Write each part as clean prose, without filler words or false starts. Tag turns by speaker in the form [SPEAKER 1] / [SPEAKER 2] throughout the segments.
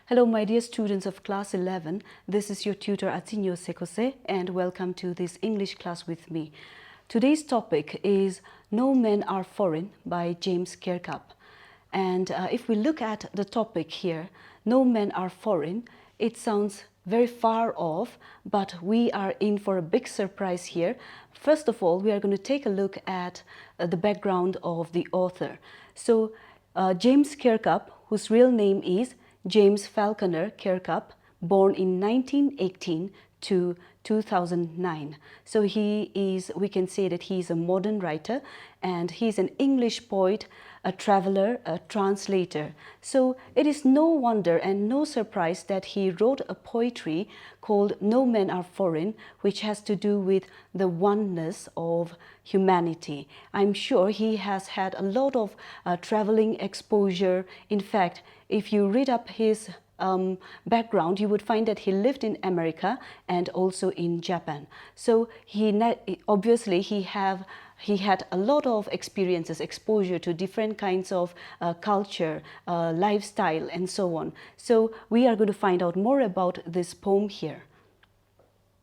[SPEAKER 1] Hello, my dear students of class 11. This is your tutor Atinyo Sekose and welcome to this English class with me. Today's topic is No Men Are Foreign by James Kirkup. And if we look at the topic here, No Men Are Foreign, it sounds very far off, but we are in for a big surprise here. First of all, we are going to take a look at the background of the author. So James Kirkup, whose real name is James Falconer Kirkup, born in 1918 to 2009. So we can say that he is a modern writer and he's an English poet, a traveler, a translator. So it is no wonder and no surprise that he wrote a poetry called No Men Are Foreign, which has to do with the oneness of humanity. I'm sure he has had a lot of traveling exposure. In fact, if you read up his background, you would find that he lived in America and also in Japan. So obviously he had a lot of experiences, exposure to different kinds of culture, lifestyle, and so on. So we are going to find out more about this poem here.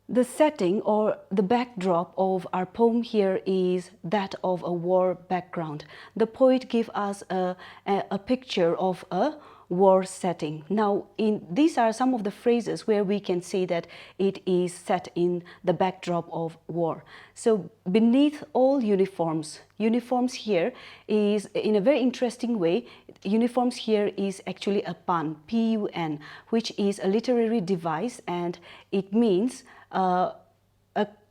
[SPEAKER 1] The setting or the backdrop of our poem here is that of a war background. The poet gives us a picture of a war setting. Now, these are some of the phrases where we can say that it is set in the backdrop of war. So, beneath all uniforms, uniforms here is, in a very interesting way, uniforms here is actually a pun, P-U-N, which is a literary device and it means a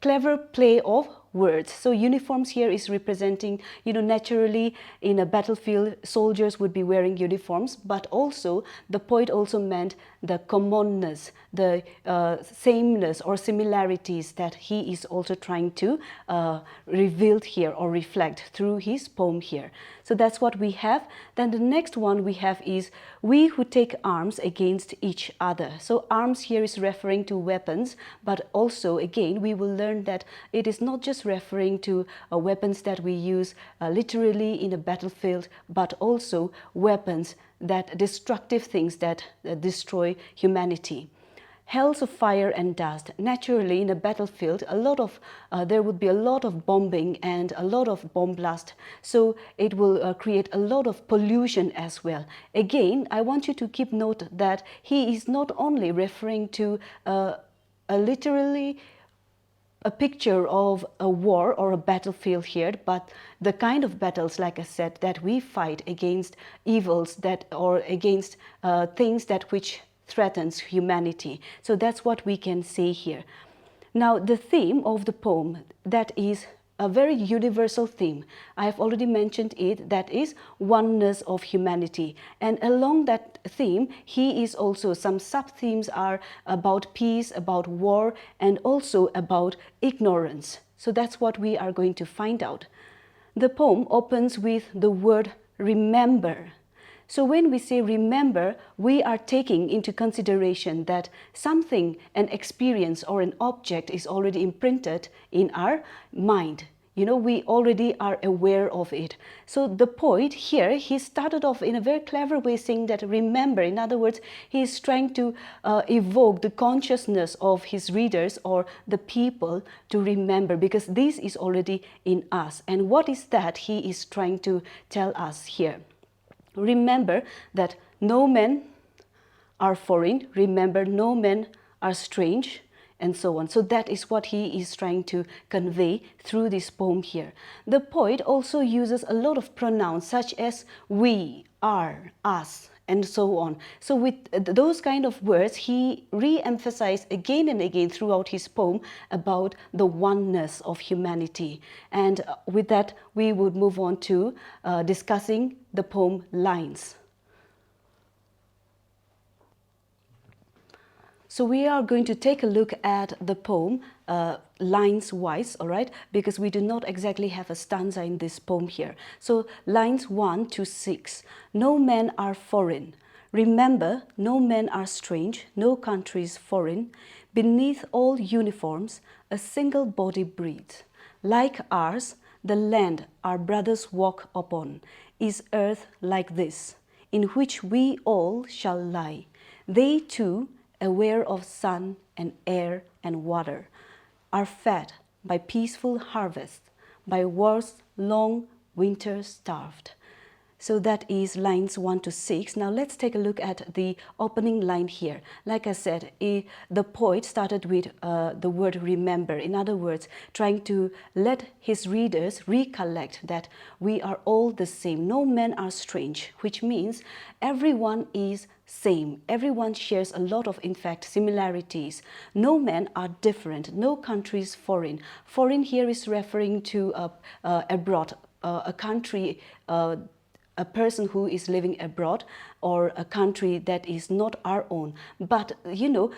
[SPEAKER 1] clever play of words. So uniforms here is representing, naturally in a battlefield, soldiers would be wearing uniforms, but also the poet also meant the commonness, the sameness or similarities that he is also trying to reveal here or reflect through his poem here. So that's what we have. Then the next one we have is we who take arms against each other. So arms here is referring to weapons, but also again we will learn that it is not just referring to weapons that we use literally in a battlefield, but also weapons that destructive things that destroy humanity. Hells of fire and dust. Naturally, in a battlefield, there would be a lot of bombing and a lot of bomb blast. So it will create a lot of pollution as well. Again, I want you to keep note that he is not only referring to literally a picture of a war or a battlefield here, but the kind of battles, like I said, that we fight against evils or against things which threatens humanity. So that's what we can say here. Now, the theme of the poem, that is a very universal theme. I have already mentioned it, that is oneness of humanity. And along that theme, some sub-themes are about peace, about war, and also about ignorance. So that's what we are going to find out. The poem opens with the word remember. So when we say remember, we are taking into consideration that something, an experience or an object is already imprinted in our mind. We already are aware of it. So the poet here, he started off in a very clever way saying that remember. In other words, he is trying to evoke the consciousness of his readers or the people to remember, because this is already in us. And what is that he is trying to tell us here? Remember that no men are foreign. Remember, no men are strange, and so on. So that is what he is trying to convey through this poem here. The poet also uses a lot of pronouns such as we, are, us, and so on. So with those kind of words, he re-emphasized again and again throughout his poem about the oneness of humanity. And with that, we would move on to discussing the poem lines. So we are going to take a look at the poem lines wise, all right, because we do not exactly have a stanza in this poem here. So lines 1 to 6. No men are foreign. Remember, no men are strange, no country is foreign. Beneath all uniforms, a single body breathes. Like ours, the land our brothers walk upon is earth like this, in which we all shall lie. They too, aware of sun and air and water, are fed by peaceful harvest, by war's long winter starved. So that is lines 1 to 6. Now let's take a look at the opening line here. Like I said, the poet started with the word remember. In other words, trying to let his readers recollect that we are all the same. No men are strange, which means everyone is same. Everyone shares a lot of, in fact, similarities. No men are different. No country is foreign. Foreign here is referring to abroad, a country, a person who is living abroad, or a country that is not our own. But, you know,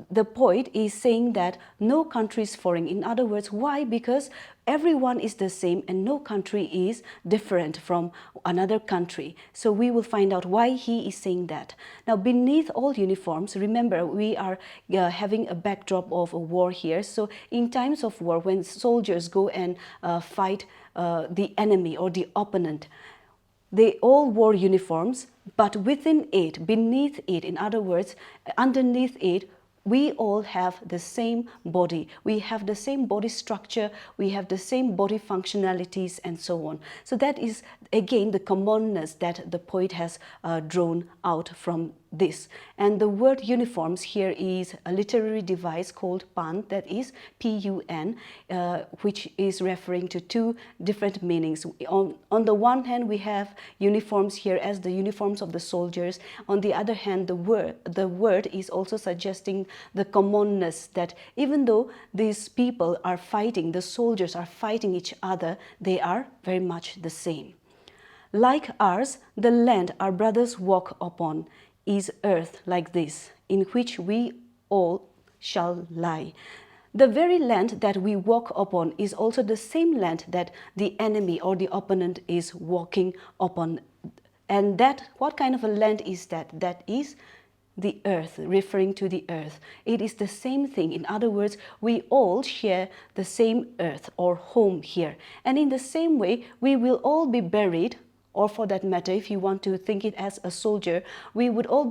[SPEAKER 1] the poet is saying that no country is foreign. In other words, why? Because everyone is the same and no country is different from another country. So we will find out why he is saying that. Now, beneath all uniforms, remember, we are having a backdrop of a war here. So in times of war, when soldiers go and fight the enemy or the opponent, they all wore uniforms, but within it, beneath it, in other words, underneath it, we all have the same body. We have the same body structure, we have the same body functionalities, and so on. So that is, again, the commonness that the poet has drawn out from this. And the word uniforms here is a literary device called pan, that is P-U-N, which is referring to two different meanings. On the one hand, we have uniforms here as the uniforms of the soldiers. On the other hand, the word is also suggesting the commonness, that even though these people are fighting, the soldiers are fighting each other, they are very much the same. Like ours, the land our brothers walk upon is earth like this, in which we all shall lie. The very land that we walk upon is also the same land that the enemy or the opponent is walking upon. And that, what kind of a land is that? That is the earth, referring to the earth. It is the same thing. In other words, we all share the same earth or home here. And in the same way, we will all be buried, or for that matter, if you want to think it as a soldier, they would all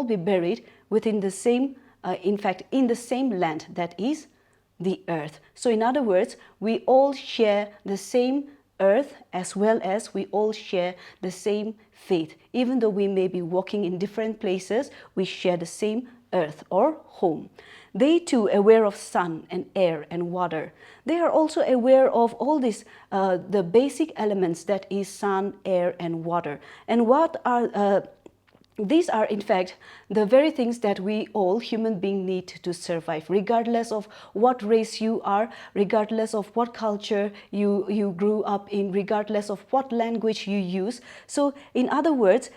[SPEAKER 1] be buried within the same, in fact, in the same land, that is the earth. So in other words, we all share the same earth, as well as we all share the same faith. Even though we may be walking in different places, we share the same earth or home. They too aware of sun and air and water. They are also aware of all these, the basic elements, that is sun, air and water. And what are these are, in fact, the very things that we all human beings need to survive, regardless of what race you are, regardless of what culture you grew up in, regardless of what language you use. So in other words,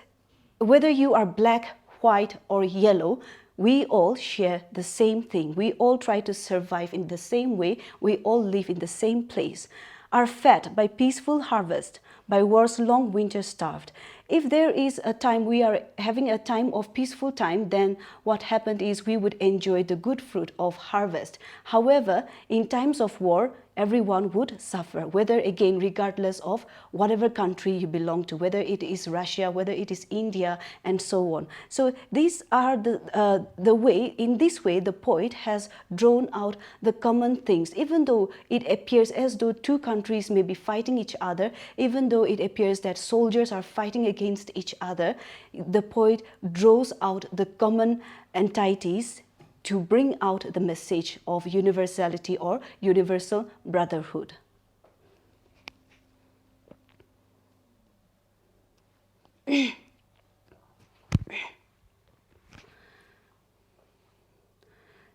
[SPEAKER 1] whether you are black, white or yellow, we all share the same thing. We all try to survive in the same way. We all live in the same place, are fed by peaceful harvest, by war's long winter starved. If there is a time we are having a time of peaceful time, then what happened is we would enjoy the good fruit of harvest. However, in times of war, everyone would suffer, whether, again, regardless of whatever country you belong to, whether it is Russia, whether it is India, and so on. So these are the way, in this way, the poet has drawn out the common things. Even though it appears as though two countries may be fighting each other, even though it appears that soldiers are fighting against each other, the poet draws out the common entities to bring out the message of universality or universal brotherhood.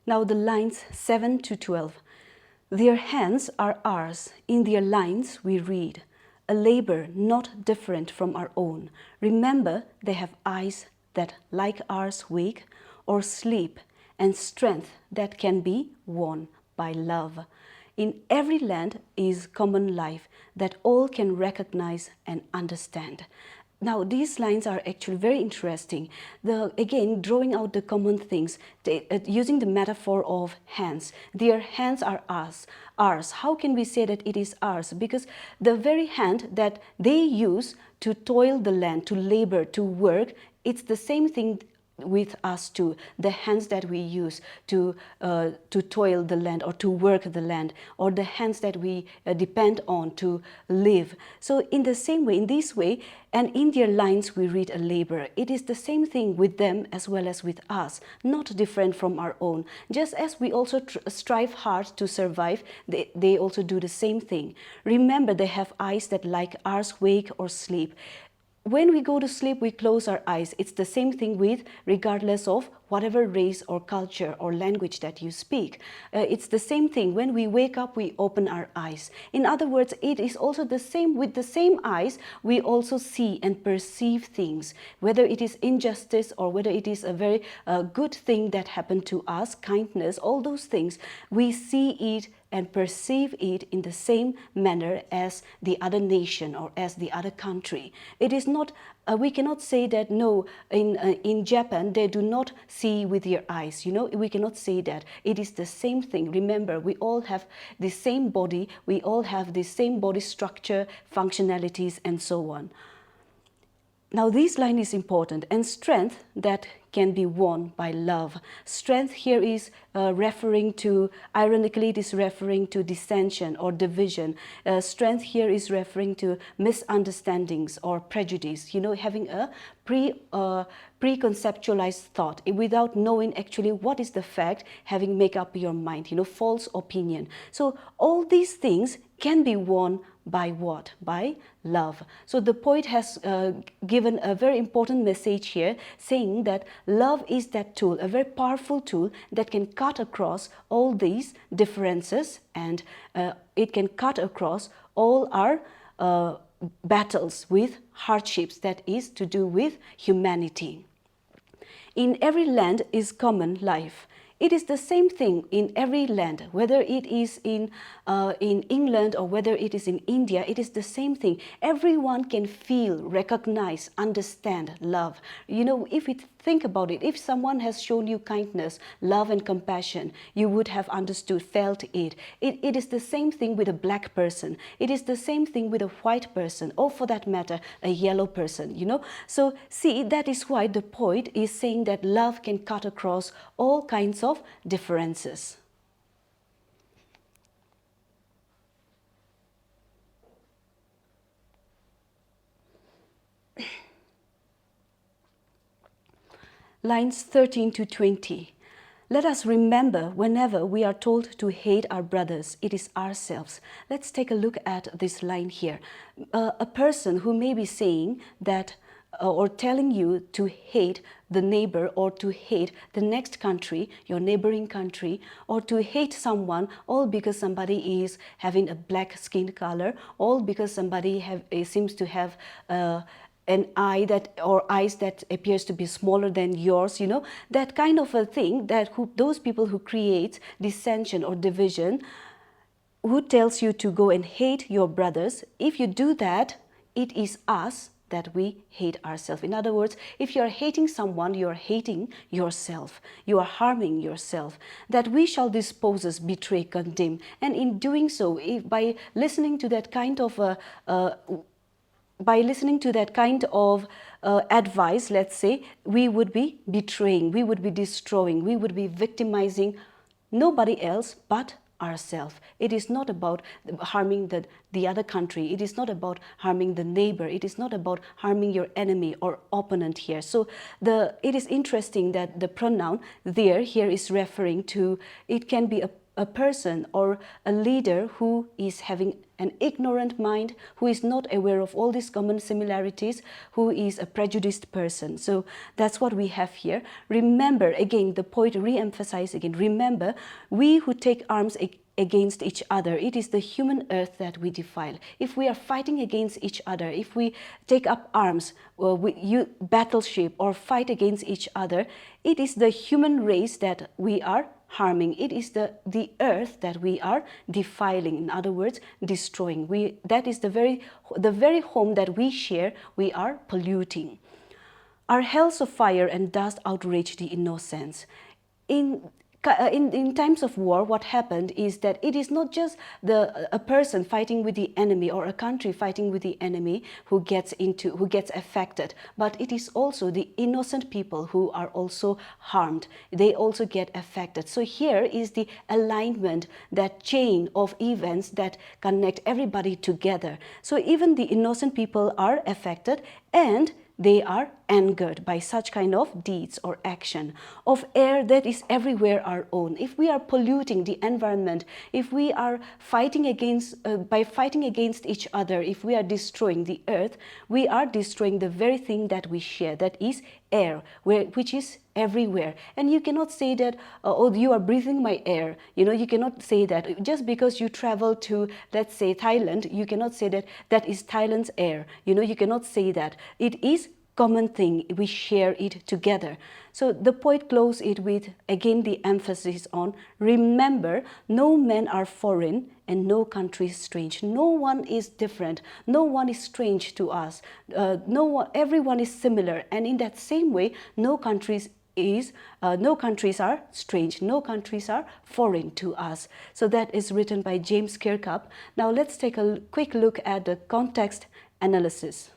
[SPEAKER 1] Now the lines 7 to 12. Their hands are ours, in their lines we read, a labor not different from our own. Remember, they have eyes that like ours wake or sleep, and strength that can be won by love. In every land is common life that all can recognize and understand. Now, these lines are actually very interesting. Again, drawing out the common things, using the metaphor of hands. Their hands are ours. How can we say that it is ours? Because the very hand that they use to toil the land, to labor, to work, it's the same thing with us too. The hands that we use to toil the land or to work the land, or the hands that we depend on to live. So in the same way, in this way, and in their lines we read a labor. It is the same thing with them as well as with us, not different from our own. Just as we also strive hard to survive, they also do the same thing. Remember, they have eyes that like ours wake or sleep. When we go to sleep, we close our eyes. It's the same thing with, regardless of whatever race or culture or language that you speak. It's the same thing. When we wake up, we open our eyes. In other words, it is also the same. With the same eyes, we also see and perceive things, whether it is injustice or whether it is a very good thing that happened to us, kindness, all those things. We see it and perceive it in the same manner as the other nation or as the other country. It is not, we cannot say that no, in Japan they do not see with their eyes, you know, we cannot say that. It is the same thing. Remember, we all have the same body, we all have the same body structure, functionalities, and so on. Now this line is important, and strength that can be won by love. Strength here is referring to, ironically, it is referring to dissension or division. Strength here is referring to misunderstandings or prejudice, you know, having a preconceptualized thought without knowing actually what is the fact, having make up your mind, you know, false opinion. So all these things can be won by what? By love. So the poet has given a very important message here, saying that love is that tool, a very powerful tool that can cut across all these differences, and it can cut across all our battles with hardships, that is to do with humanity. In every land is common life. It is the same thing in every land, whether it is in England or whether it is in India, it is the same thing. Everyone can feel, recognize, understand love. You know, if we think about it, if someone has shown you kindness, love and compassion, you would have understood, felt it. It is the same thing with a black person. It is the same thing with a white person, or for that matter, a yellow person, you know. So see, that is why the poet is saying that love can cut across all kinds of differences. Lines 13 to 20. Let us remember, whenever we are told to hate our brothers, it is ourselves. Let's take a look at this line here. A person who may be saying that or telling you to hate the neighbor, or to hate the next country, your neighboring country, or to hate someone all because somebody is having a black skin color, all because somebody seems to have an eye that, or eyes that appears to be smaller than yours, you know, that kind of a thing, that those people who create dissension or division, who tells you to go and hate your brothers, if you do that, it is us that we hate ourselves. In other words, if you are hating someone, you are hating yourself. You are harming yourself. That we shall dispose us, betray, condemn. And in doing so, by listening to that kind of advice, let's say, we would be betraying, we would be destroying, we would be victimizing nobody else but ourselves. It is not about harming the other country. It is not about harming the neighbor. It is not about harming your enemy or opponent here. So it is interesting that the pronoun there here is referring to, it can be a person or a leader who is having an ignorant mind, who is not aware of all these common similarities, who is a prejudiced person. So that's what we have here. Remember, again, the poet re-emphasizes again, remember, we who take arms against each other, it is the human earth that we defile. If we are fighting against each other, if we take up arms, battleship, or fight against each other, it is the human race that we are harming. It is the earth that we are defiling, in other words, destroying. That is the very home that we share, we are polluting. Our hells of fire and dust outrage the innocence. In in times of war, what happened is that it is not just a person fighting with the enemy or a country fighting with the enemy who gets affected, but it is also the innocent people who are also harmed. They also get affected. So here is the alignment, that chain of events that connect everybody together. So even the innocent people are affected, and they are angered by such kind of deeds or action. Of air that is everywhere our own. If we are polluting the environment, if we are fighting against each other, if we are destroying the earth, we are destroying the very thing that we share, that is air, which is everywhere. And you cannot say that, oh, you are breathing my air. You cannot say that. Just because you travel to, let's say, Thailand, you cannot say that that is Thailand's air. You cannot say that. It is common thing. We share it together. So the poet closes it with, again, the emphasis on, remember, no men are foreign and no country is strange. No one is different. No one is strange to us. Everyone is similar. And in that same way, no countries are strange. No countries are foreign to us. So that is written by James Kirkup. Now let's take a quick look at the context analysis.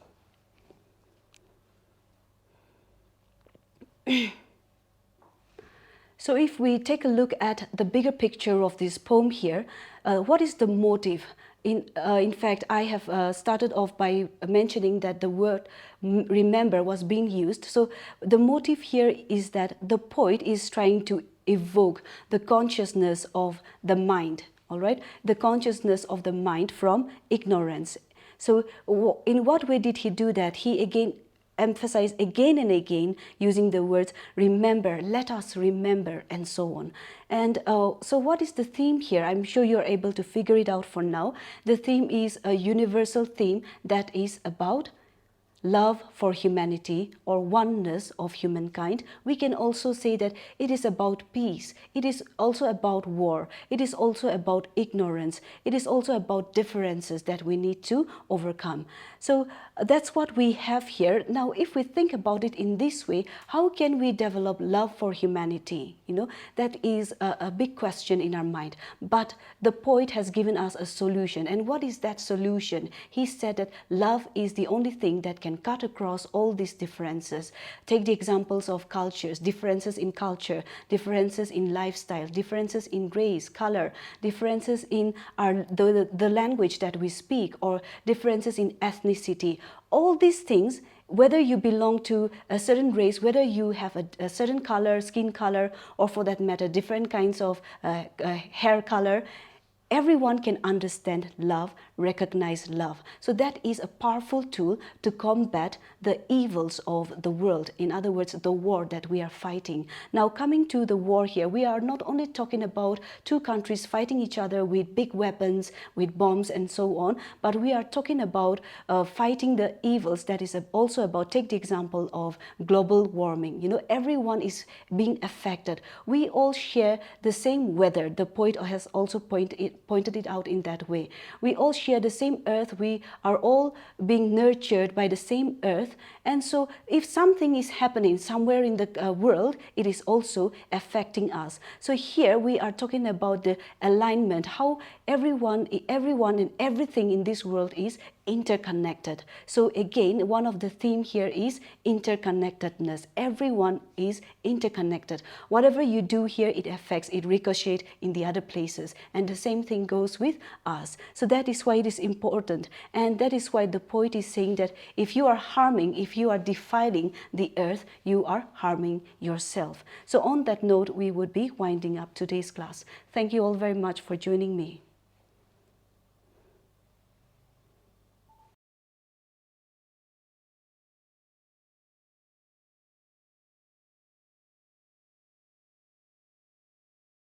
[SPEAKER 1] So if we take a look at the bigger picture of this poem here, what is the motive? In fact, I have started off by mentioning that the word remember was being used. So the motive here is that the poet is trying to evoke the consciousness of the mind, all right? The consciousness of the mind from ignorance. So in what way did he do that? He again emphasize again and again using the words remember, let us remember, and so on. And so what is the theme here? I'm sure you're able to figure it out for now. The theme is a universal theme that is about love for humanity or oneness of humankind. We can also say that it is about peace. It is also about war. It is also about ignorance. It is also about differences that we need to overcome. So that's what we have here. Now, if we think about it in this way, how can we develop love for humanity? That is a big question in our mind. But the poet has given us a solution. And what is that solution? He said that love is the only thing that can cut across all these differences. Take the examples of cultures, differences in culture, differences in lifestyle, differences in race, color, differences in the language that we speak, or differences in ethnicity. All these things, whether you belong to a certain race, whether you have a certain color, skin color, or for that matter, different kinds of hair color, everyone can understand love, recognize love. So that is a powerful tool to combat the evils of the world. In other words, the war that we are fighting. Now, coming to the war here, we are not only talking about two countries fighting each other with big weapons, with bombs and so on, but we are talking about fighting the evils that is also about, take the example of global warming. Everyone is being affected. We all share the same weather. The poet has also pointed it out in that way. We all share the same earth. We are all being nurtured by the same earth. And so if something is happening somewhere in the world, it is also affecting us. So here we are talking about the alignment, how everyone and everything in this world is interconnected. So again, one of the theme here is interconnectedness. Everyone is interconnected. Whatever you do here, it affects, it ricochets in the other places. And the same thing goes with us. So that is why it is important. And that is why the poet is saying that if you are harming, if you are defiling the earth, you are harming yourself. So on that note, we would be winding up today's class. Thank you all very much for joining me.